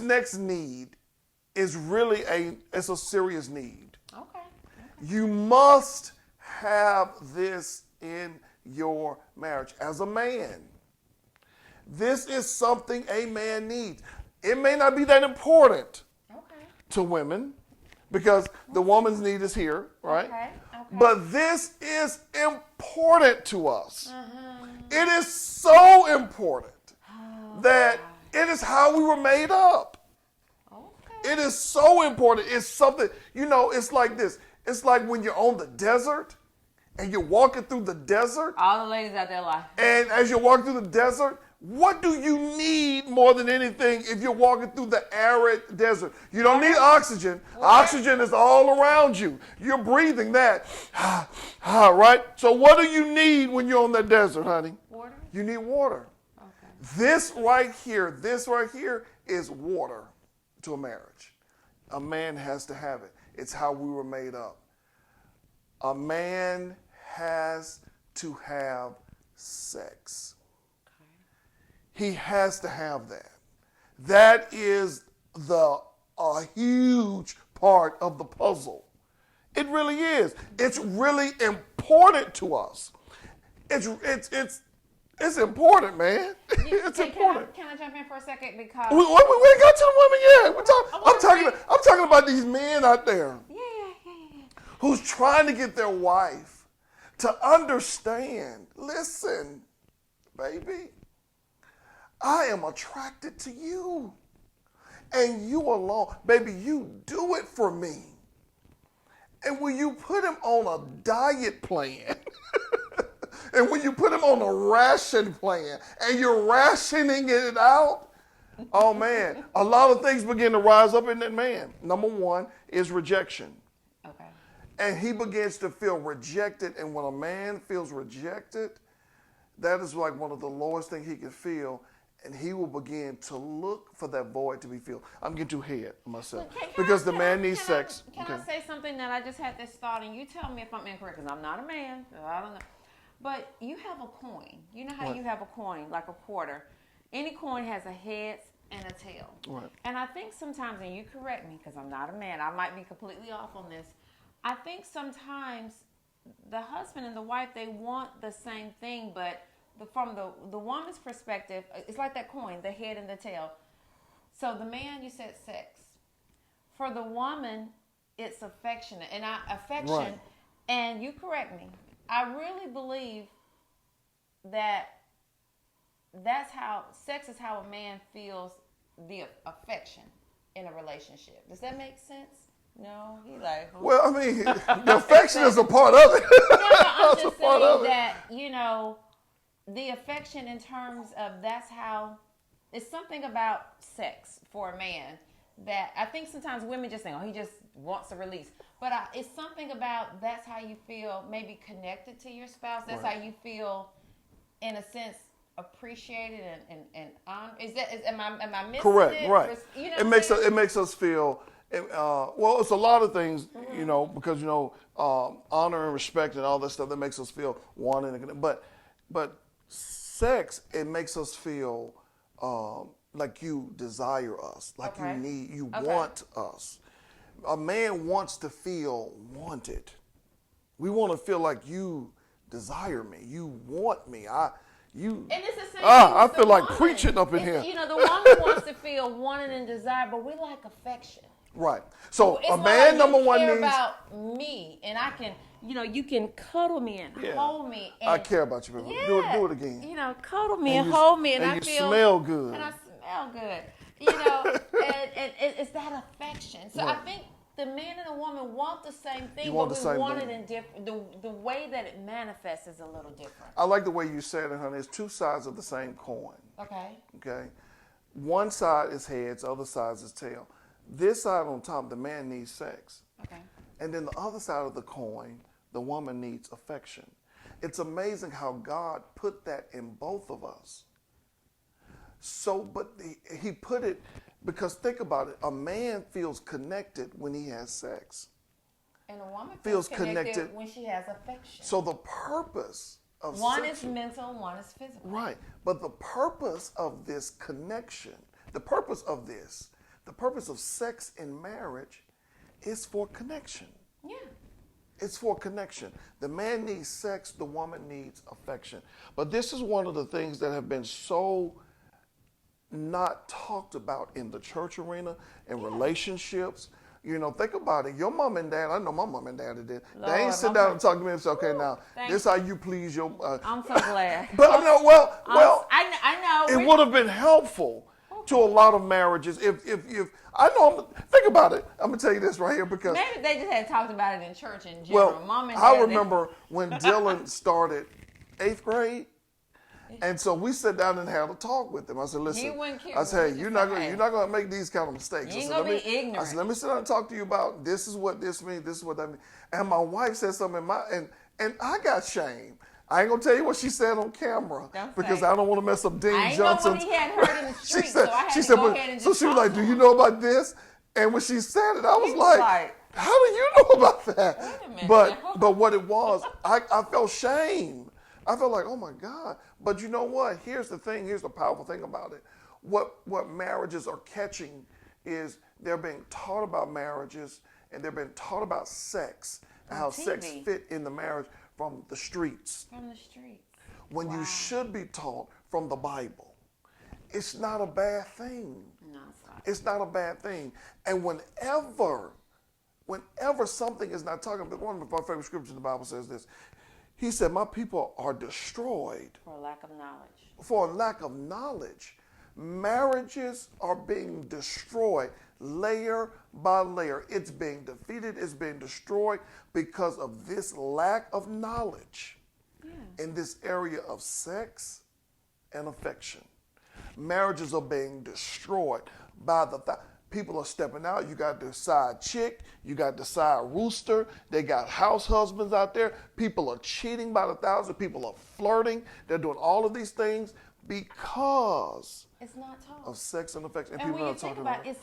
next need is really it's a serious need. Okay. You must have this in your marriage as a man. This is something a man needs. It may not be that important to women because the woman's need is here, right? Okay. But this is important to us. It is so important that it is how we were made up. Okay. It is so important. It's something, it's like this. It's like when you're on the desert and you're walking through the desert. All the ladies out there like. And as you're walking through the desert, what do you need more than anything if you're walking through the arid desert? You don't need oxygen. Oxygen is all around you. You're breathing that. Right? So what do you need when you're on that desert, honey? Water? You need water. Okay. This right here is water to a marriage. A man has to have it. It's how we were made up. A man has to have sex. He has to have that. That is a huge part of the puzzle. It really is. It's really important to us. It's important, man. It's important. Can I jump in for a second because We ain't got to the women yet. I'm talking about these men out there who's trying to get their wife to understand. Listen, baby. I am attracted to you. And you alone. Baby, you do it for me. And when you put him on a diet plan, and when you put him on a ration plan, and you're rationing it out, oh man, a lot of things begin to rise up in that man. Number one is rejection. Okay. And he begins to feel rejected. And when a man feels rejected, that is like one of the lowest things he can feel. And he will begin to look for that void to be filled. I'm getting too ahead of myself. Because the man needs sex. Can I say something that I just had this thought, and you tell me if I'm incorrect, because I'm not a man. I don't know. But you have a coin. You know how Right. you have a coin, like a quarter. Any coin has a head and a tail. Right. And I think sometimes, and you correct me, because I'm not a man. I might be completely off on this. I think sometimes the husband and the wife, they want the same thing, but from the woman's perspective, it's like that coin, the head and the tail. So the man, you said sex. For the woman, it's affectionate. And affection, Right. and you correct me, I really believe that sex is how a man feels the affection in a relationship. Does that make sense? No? He like, oh. Well, I mean, the affection is a part of it. I'm That's just a part of saying it. that, the affection in terms of that's how, it's something about sex for a man that I think sometimes women just think, oh, he just wants a release. But it's something about that's how you feel maybe connected to your spouse. That's Right. how you feel, in a sense, appreciated and am I missing Correct, it? right. You know It makes us feel, well, it's a lot of things, because, honor and respect and all that stuff that makes us feel wanted. But sex, it makes us feel like you desire us, like you want us. A man wants to feel wanted. We want to feel like you desire me, you want me. And it's the same thing I with feel the like woman. preaching up in here. The woman wants to feel wanted and desired, but we like affection. Right. So It's a more man, like number you one, care needs. about me, and I can, you can cuddle me and hold me. And, I care about you, baby. Yeah, Do it again. Cuddle me and you- hold me, and and I you feel smell good. and I smell good. And it's that affection. So I Right. think the man and the woman want the same thing, You want but the we same want thing. it in different. The way that it manifests is a little different. I like the way you said it, honey. It's two sides of the same coin. Okay. Okay. One side is heads, other side is tail. This side on top, the man needs sex. Okay. And then the other side of the coin, the woman needs affection. It's amazing how God put that in both of us. So, but he put it, because think about it, a man feels connected when he has sex. And a woman Feels feels connected connected. when she has affection. So the purpose of One sex, is mental, one is physical. right, but the purpose of this connection, the purpose of this The purpose of sex in marriage is for connection. Yeah. It's for connection. The man needs sex, the woman needs affection. But this is one of the things that have been so not talked about in the church arena and relationships. You know, think about it. Your mom and dad, I know my mom and dad did. Lord, they ain't sit down and talk to me and say, okay, now, thank this how you please your... I'm so glad. But I know, well, I know. it would have been helpful to a lot of marriages if I know, think about it. I'm going to tell you this right here because... Maybe they just had talked about it in church in general. Well, Mom and I dad, remember when Dylan started 8th grade, and so we sat down and had a talk with him. I said, "Listen," I said, "You're not going to make these kind of mistakes." You ain't I said, gonna be ignorant. I said, "Let me sit down and talk to you about this is what this means, this is what that means." And my wife said something, and I got shame. I ain't gonna tell you what she said on camera because I don't want to mess up Dean Johnson. I ain't know what he had heard in the street, she said, so I had to go ahead and so just she was talk like, to "Do him. you know about this?" And when she said it, I was like, "How do you know about that?" Wait a minute. But what it was, I felt shame. I felt like, oh my God. But you know what? Here's the thing. Here's the powerful thing about it. What marriages are catching is they're being taught about marriages and they're being taught about sex and how sex fit in the marriage from the streets. From the streets. When you should be taught from the Bible. It's not a bad thing. No, it's not. It's not a bad thing. And whenever something is not talking about, one of my favorite scriptures in the Bible says this. He said, my people are destroyed. For lack of knowledge. For lack of knowledge. Marriages are being destroyed layer by layer. It's being defeated. It's being destroyed because of this lack of knowledge in this area of sex and affection. Marriages are being destroyed by the people are stepping out. You got the side chick. You got the side rooster. They got house husbands out there. People are cheating by the thousand. People are flirting. They're doing all of these things because it's not taught of sex and affection. And when you think about it,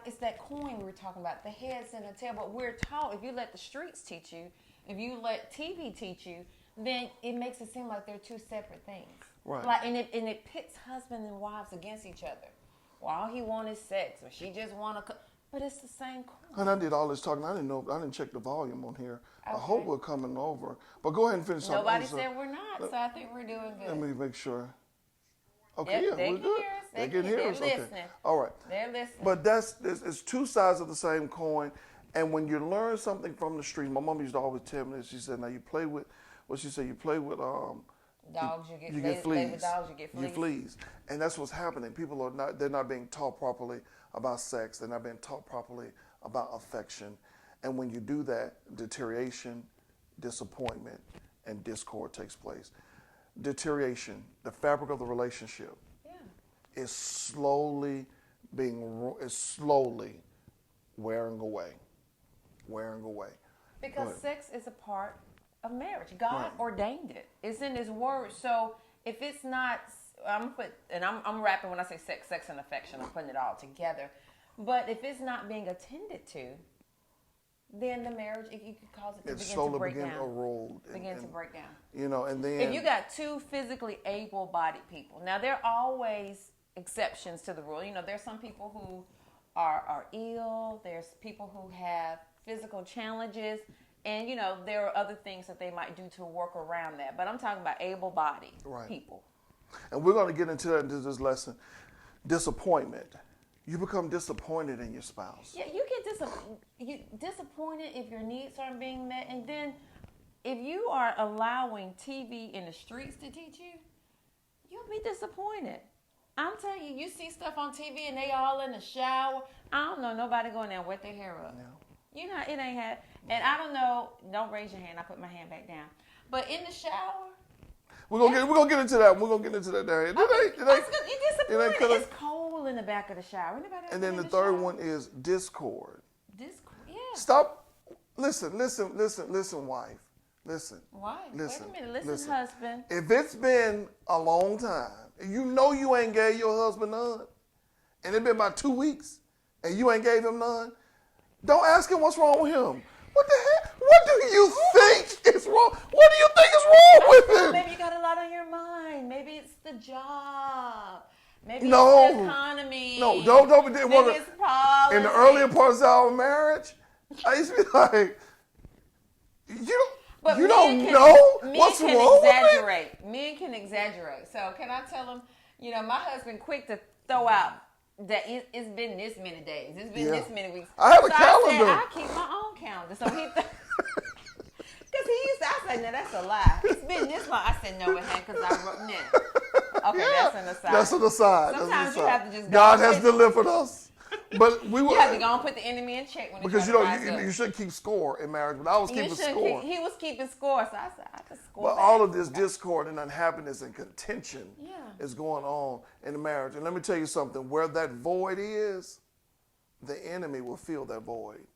it's that coin we were talking about, the heads and the tail. But we're taught, if you let the streets teach you, if you let TV teach you, then it makes it seem like they're two separate things. Right. Like, and it pits husbands and wives against each other. Well, all he wants is sex, or she just want to. But it's the same coin. And I did all this talking. I didn't check the volume on here. Okay. I hope we're coming over. But go ahead and finish. Nobody said we're not, so I think we're doing good. Let me make sure. Okay, yep, yeah, they we're can good. Hear us. They can hear us. They're Okay. listening. All right. They're listening. But it's two sides of the same coin. And when you learn something from the street, my mom used to always tell me this. She said, "Now you play with," what she said, "You play with dogs, you get fleas. With dogs, you get fleas. You fleas." And that's what's happening. People they're not being taught properly about sex. They're not being taught properly about affection. And when you do that, deterioration, disappointment, and discord takes place. Deterioration, the fabric of the relationship, is slowly wearing away. Because sex is a part of marriage. God ordained it. It's in His Word. So if it's not, I'm rapping when I say sex and affection. I'm putting it all together. But if it's not being attended to, then the marriage, you could cause it to begin to break down. Begin to break down. You know, and then if you got two physically able-bodied people, now there are always exceptions to the rule. You know, there's some people who are ill. There's people who have physical challenges, and you know there are other things that they might do to work around that. But I'm talking about able-bodied people. And we're going to get into that into this lesson. Disappointment. You become disappointed in your spouse. Yeah, you get disappointed if your needs aren't being met, and then if you are allowing TV in the streets to teach you, you'll be disappointed. I'm telling you, you see stuff on TV and they all in the shower. I don't know nobody going there and wet their hair up. No. You know, it ain't had. And I don't know. Don't raise your hand. I put my hand back down. But in the shower. We're gonna get into that. We're gonna get into that down here. You're disappointed. It's cold in the back of the shower. Anybody and then the third one is discord. Discord. Yeah. Stop. Listen, wife. Listen. Why? Listen. Wait a minute. Listen, husband. If it's been a long time, and you know you ain't gave your husband none, and it's been about 2 weeks, and you ain't gave him none, don't ask him what's wrong with him. What the heck? What do you think is wrong? What do you think is wrong with him? Maybe you got a lot on your mind. Maybe it's the job. Maybe No. it's the economy. No, don't. Maybe it's politics. In the earlier parts of our marriage, I used to be like, you don't know what's wrong with it? Men can exaggerate. So can I tell him, my husband quick to throw out that it's been this many days. It's been this many weeks. I have a so calendar. I keep my own calendar. So because I said, no, that's a lie. It's been this long. I said, no, it hasn't because I wrote no. Okay, that's an aside. That's an aside. Sometimes you have to just God has delivered us. But we you have to go and put the enemy in check when because you should keep score in marriage. But I was keeping score. He was keeping score, so I said I could score. But all of this discord and unhappiness and contention Yeah. is going on in the marriage. And let me tell you something: where that void is, the enemy will fill that void.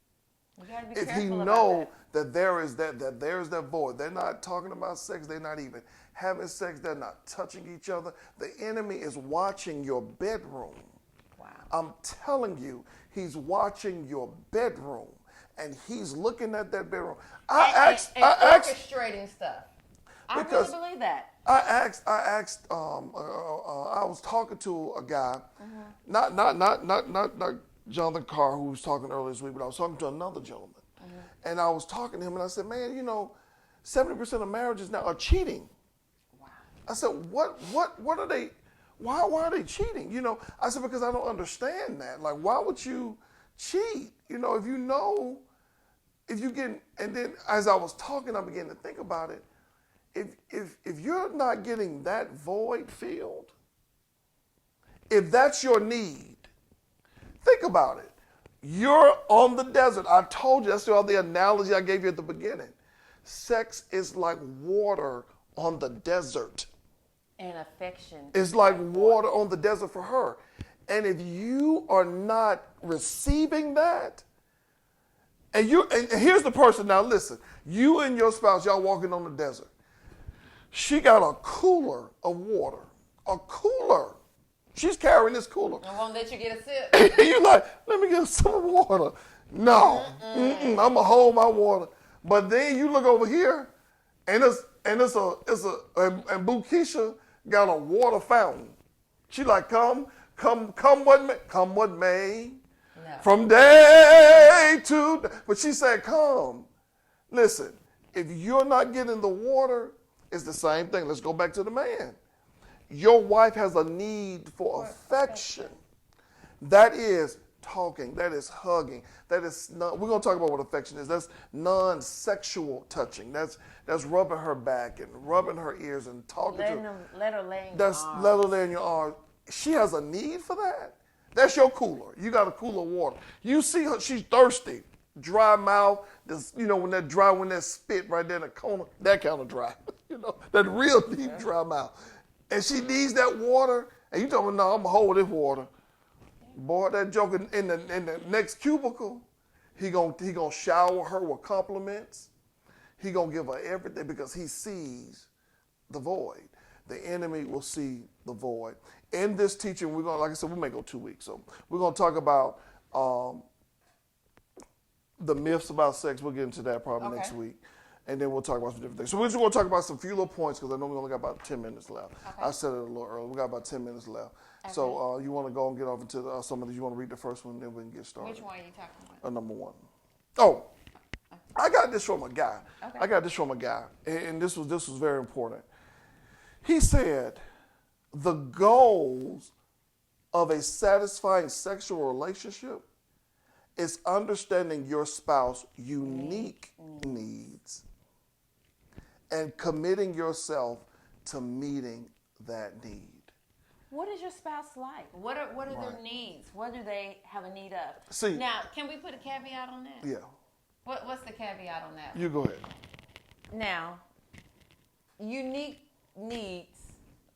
You gotta be If he careful know about that there's that void, they're not talking about sex, they're not even having sex, they're not touching each other. The enemy is watching your bedroom. Wow. I'm telling you, he's watching your bedroom, and he's looking at that bedroom. And orchestrating stuff. I really believe that. I was talking to a guy, not Jonathan Carr, who was talking earlier this week, but I was talking to another gentleman, and I was talking to him, and I said, man, 70% of marriages now are cheating. Wow. I said, what are they? Why are they cheating? I said, because I don't understand that. Like, why would you cheat? If you get, and then as I was talking, I began to think about it. If you're not getting that void filled, if that's your need, think about it. You're on the desert. I told you, that's the analogy I gave you at the beginning. Sex is like water on the desert. And affection. It's like water on the desert for her. And if you are not receiving that, and here's the person, now listen, you and your spouse, y'all walking on the desert. She got a cooler of water. A cooler. She's carrying this cooler. I won't let you get a sip. You like, let me get some water. No, I'm gonna hold my water. But then you look over here, and Bukisha got a water fountain. She like, come what may. No. From day to day. But she said, come. Listen, if you're not getting the water, it's the same thing. Let's go back to the man. Your wife has a need for affection. That is talking. That is hugging. That is we're going to talk about what affection is. That's non-sexual touching. That's rubbing her back and rubbing her ears and talking Let her lay in your arms. Let her lay in your arms. She has a need for that. That's your cooler. You got a cooler of water. You see her, she's thirsty. Dry mouth, when that spit right there in the corner, that kind of dry. That real deep dry mouth. And she needs that water, and you tell me, no, I'm gonna hold this water. Boy, that joker in the next cubicle, he gonna shower her with compliments. He gonna give her everything because he sees the void. The enemy will see the void. In this teaching, we're gonna, like I said, we may go 2 weeks. So we're gonna talk about the myths about sex. We'll get into that probably next week. And then we'll talk about some different things. So we're just going to talk about some few little points because I know we only got about 10 minutes left. Okay. I said it a little early. We got about 10 minutes left. Okay. So you want to go and get off into some of these. You want to read the first one, then we can get started. Which one are you talking about? Number one. Oh, I got this from a guy. Okay. And this was very important. He said, the goals of a satisfying sexual relationship is understanding your spouse's unique needs and committing yourself to meeting that need. What is your spouse like? What are their needs? What do they have a need of? See, now, can we put a caveat on that? Yeah. What's the caveat on that? You go ahead. Now, unique needs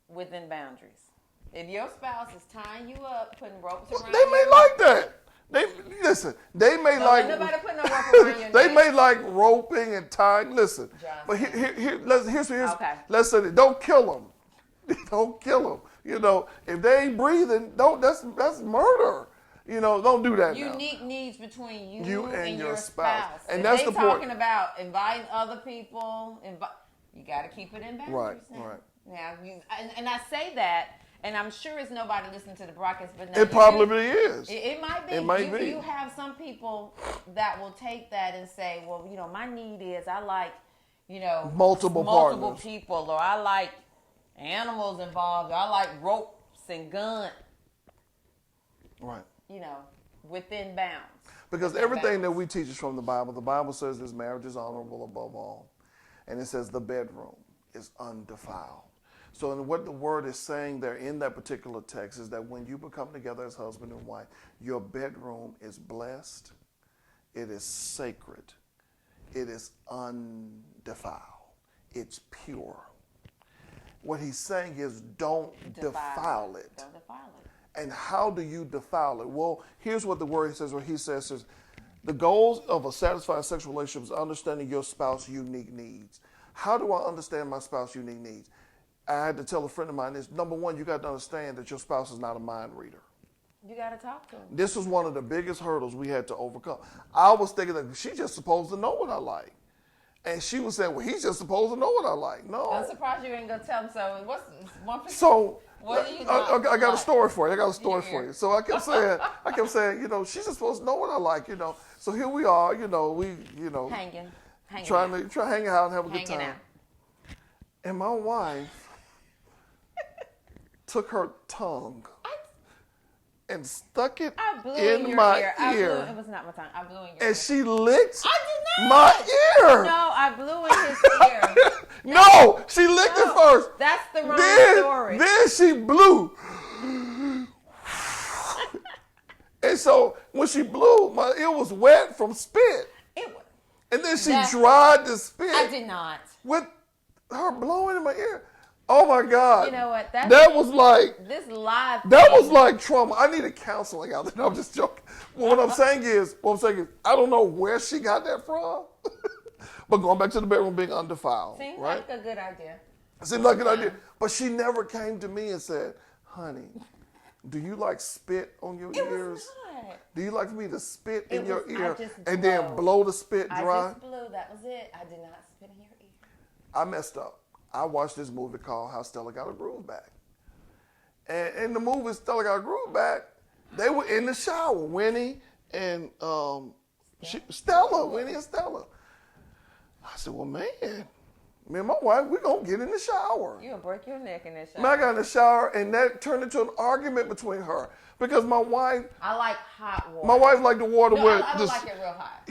within boundaries. If your spouse is tying you up, putting ropes around they may like that. They may like. Nobody put no rope around your They neck. may like roping and tying. Listen, Johnson. but here's Okay. Let's say, don't kill them. Don't kill them. If they ain't breathing, that's murder. Don't do that. Unique now. needs between you and your spouse. And if that's they the point. talking about inviting other people, you got to keep it in boundaries. Right. Now. Right. Now, and I say that and I'm sure it's nobody listening to the broadcast, but no, It probably is. It might be. It might be. You have some people that will take that and say, well, my need is I like, multiple partners. people, or I like animals involved, or I like ropes and guns. Right. Within bounds. Because everything that we teach is from the Bible. The Bible says this marriage is honorable above all. And it says the bedroom is undefiled. So what the word is saying there in that particular text is that when you become together as husband and wife, your bedroom is blessed. It is sacred. It is undefiled. It's pure. What he's saying is don't defile it. Don't defile it. And how do you defile it? Well, here's what the word says, where he says, the goals of a satisfied sexual relationship is understanding your spouse's unique needs. How do I understand my spouse's unique needs? I had to tell a friend of mine this. Number one, you got to understand that your spouse is not a mind reader. You got to talk to them. This was one of the biggest hurdles we had to overcome. I was thinking that she's just supposed to know what I like. And she was saying, well, he's just supposed to know what I like. No. I'm surprised you ain't going to tell him. So what's 1%? So what do you I got a story for you. Yeah. So I kept saying, she's just supposed to know what I like, So here we are, hanging trying to hang out and have a good time. Out. And my wife took her tongue and stuck it in my ear. It was not my tongue. I blew in your ear. And she licked I did not. my ear. No, I blew in his ear. No, she licked it first. That's the wrong story. Then she blew. And so when she blew, my ear was wet from spit. And then she dried the spit. I did not. With her blowing in my ear. Oh my God. You know what? That was like this live. That was like trauma. I needed counseling out there. No, I'm just joking. Well, what I'm saying is, I don't know where she got that from. But going back to the bedroom being undefiled. Seems right? like a good idea. Seemed like a good idea. But she never came to me and said, honey, do you like spit on your ears? Was not. Do you like me to spit in your I ear just and then blow the spit dry? I just blew. That was it. I did not spit in your ear. I messed up. I watched this movie called How Stella Got Her Groove Back. And in the movie Stella Got Her Groove Back, they were in the shower, Winnie and Stella, Winnie and Stella. I said, well, man, me and my wife, we're going to get in the shower. You'll break your neck in that shower. Man, I got in the shower, and that turned into an argument between her. Because my wife... I like hot water. My wife liked the water where... I don't like it real hot.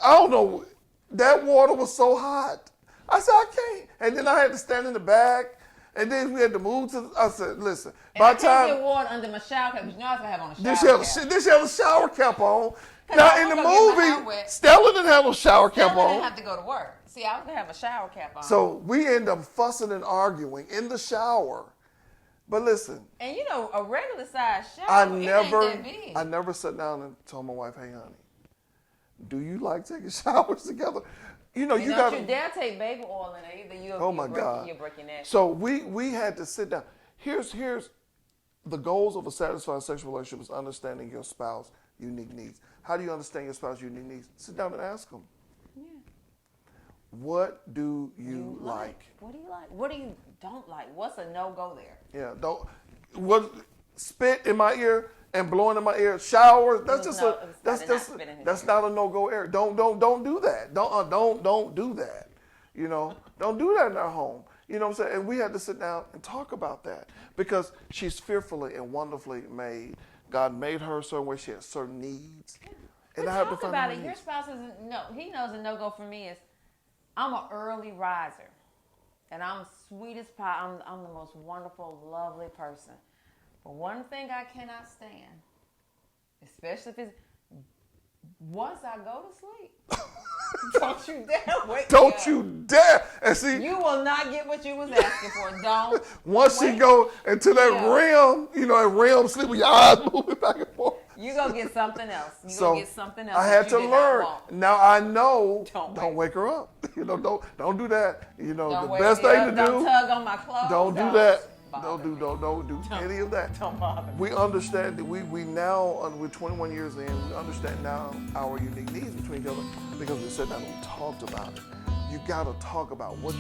I don't know. That water was so hot. I said, I can't. And then I had to stand in the back. And then we had to move to... I said, listen. By the time... I get water under my shower cap, because you know I was going to have on a shower cap. This she had a shower cap on. Now, in the movie, Stella didn't have a shower cap on. Stella didn't have to go to work. See, I was going to have a shower cap on. So we end up fussing and arguing in the shower. But listen. And a regular size shower, I ain't that big. never sat down and told my wife, hey, honey, do you like taking showers together? You got you dare take baby oil in there either. You're breaking that. So we had to sit down. Here's the goals of a satisfying sexual relationship is understanding your spouse's unique needs. How do you understand your spouse's unique needs? Sit down and ask them. Yeah. What do you like? What do you like? What do you don't like? What's a no-go there? Yeah, spit in my ear and blowing in my ear, showers. That's not a no-go area. Don't do that. Don't do that. Don't do that in our home. You know what I'm saying? And we had to sit down and talk about that because she's fearfully and wonderfully made. God made her a certain way. She has certain needs. And I have to find about it. Your spouse he knows a no-go for me is I'm an early riser. And I'm sweet as pie. I'm the most wonderful, lovely person. But one thing I cannot stand, especially if it's once I go to sleep, don't you dare wake Don't me you up. dare. And see, you will not get what you was asking for. Don't. Once she go into that realm, that realm sleep with your eyes moving back and forth. You're going to get something else. You're going to get something else. I had to learn. Now I know, don't wake her up. Don't do that. The best thing to do. Don't tug on my clothes. Don't do that. Don't do any of that. Don't bother. We understand that we now, we're 21 years in, we understand now our unique needs between each other because we sat down and we talked about it. You got to talk about what